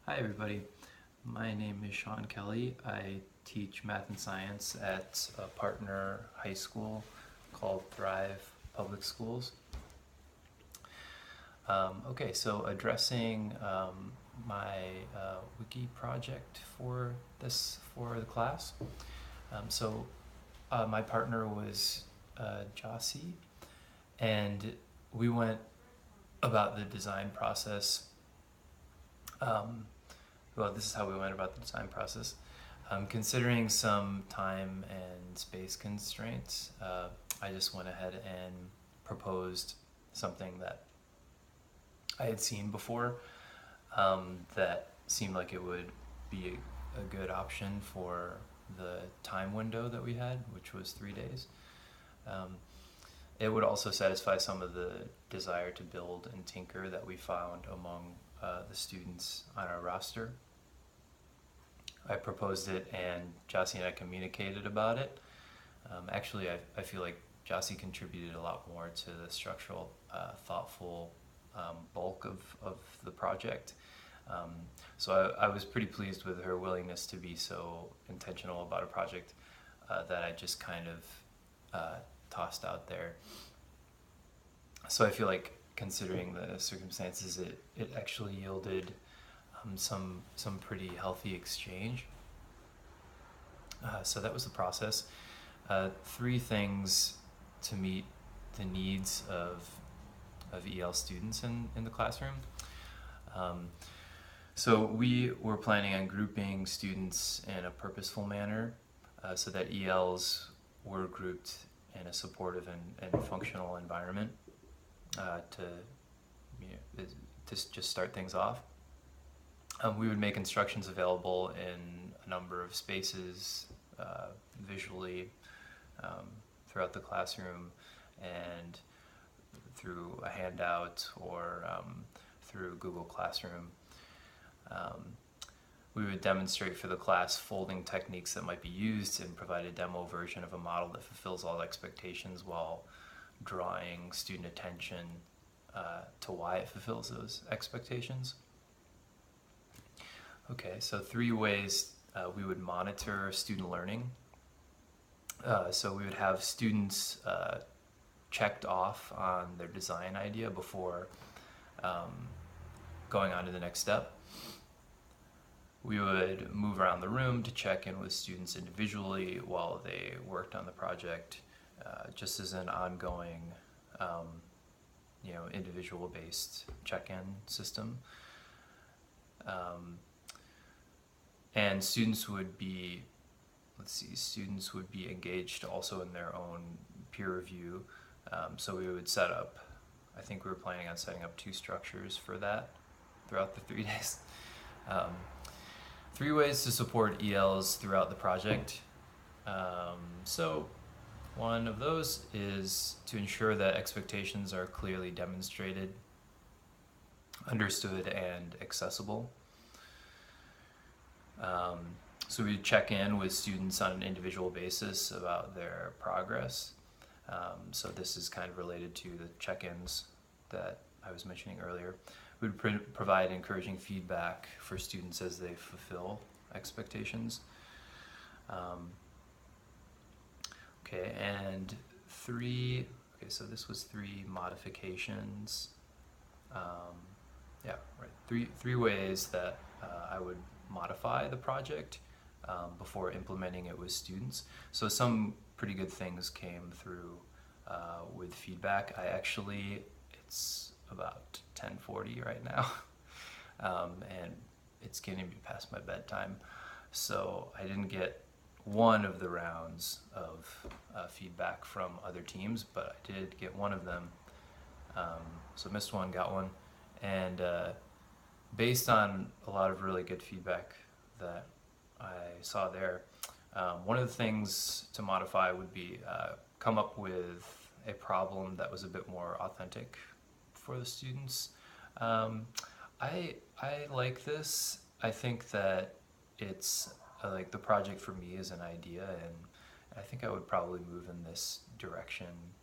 Hi everybody, my name is Sean Kelly. I teach math and science at a partner high school called Thrive Public Schools. So addressing my wiki project for the class. My partner was Jossie, and we went about the design process. This is how we went about the design process. Considering some time and space constraints, I just went ahead and proposed something that I had seen before that seemed like it would be a good option for the time window that we had, which was 3 days. It would also satisfy some of the desire to build and tinker that we found among the students on our roster. I proposed it and Jossie and I communicated about it. I feel like Jossie contributed a lot more to the structural, thoughtful bulk of the project. I was pretty pleased with her willingness to be so intentional about a project that I just kind of tossed out there. So I feel like, considering the circumstances, it actually yielded some pretty healthy exchange. So that was the process. 3 things to meet the needs of EL students in the classroom. So we were planning on grouping students in a purposeful manner so that ELs were grouped in a supportive and functional environment to just start things off. We would make instructions available in a number of spaces visually throughout the classroom and through a handout or through Google Classroom. We would demonstrate for the class folding techniques that might be used and provide a demo version of a model that fulfills all expectations while drawing student attention to why it fulfills those expectations. Okay, so 3 ways we would monitor student learning. So we would have students checked off on their design idea before going on to the next step. We would move around the room to check in with students individually while they worked on the project, just as an ongoing, individual-based check-in system. And students would be engaged also in their own peer review. So we would I think we were planning on setting up 2 structures for that throughout the 3 days. 3 ways to support ELs throughout the project. So one of those is to ensure that expectations are clearly demonstrated, understood, and accessible. So we check in with students on an individual basis about their progress. So this is kind of related to the check-ins that I was mentioning earlier. We would provide encouraging feedback for students as they fulfill expectations. So this was 3 modifications. Three ways that I would modify the project before implementing it with students. So some pretty good things came through with feedback. It's about 10:40 right now, and it's getting me past my bedtime. So I didn't get one of the rounds of feedback from other teams, but I did get one of them. So missed one, got one, and based on a lot of really good feedback that I saw there, one of the things to modify would be come up with a problem that was a bit more authentic for the students. I like this. I think that it's like the project for me is an idea, and I think I would probably move in this direction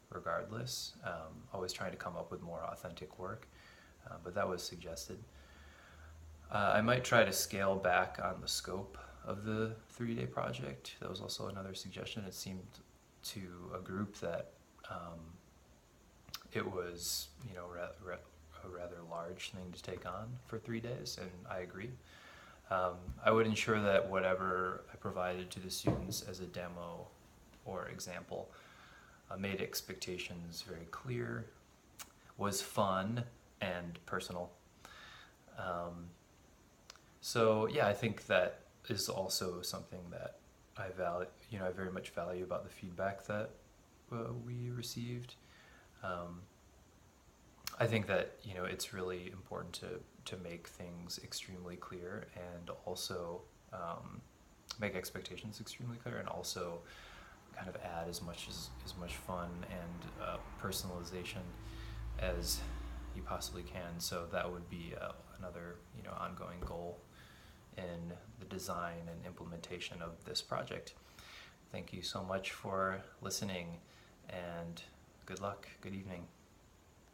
regardless. Always trying to come up with more authentic work, but that was suggested. I might try to scale back on the scope of the 3-day project. That was also another suggestion. It seemed to a group that it was, a rather large thing to take on for 3 days, and I agree. I would ensure that whatever I provided to the students as a demo or example made expectations very clear, was fun and personal. So yeah, I think that is also something that I value. I very much value about the feedback that we received. I think that it's really important to make things extremely clear, and also make expectations extremely clear, and also kind of add as much fun and personalization as you possibly can. So that would be another ongoing goal in the design and implementation of this project. Thank you so much for listening, and good luck. Good evening.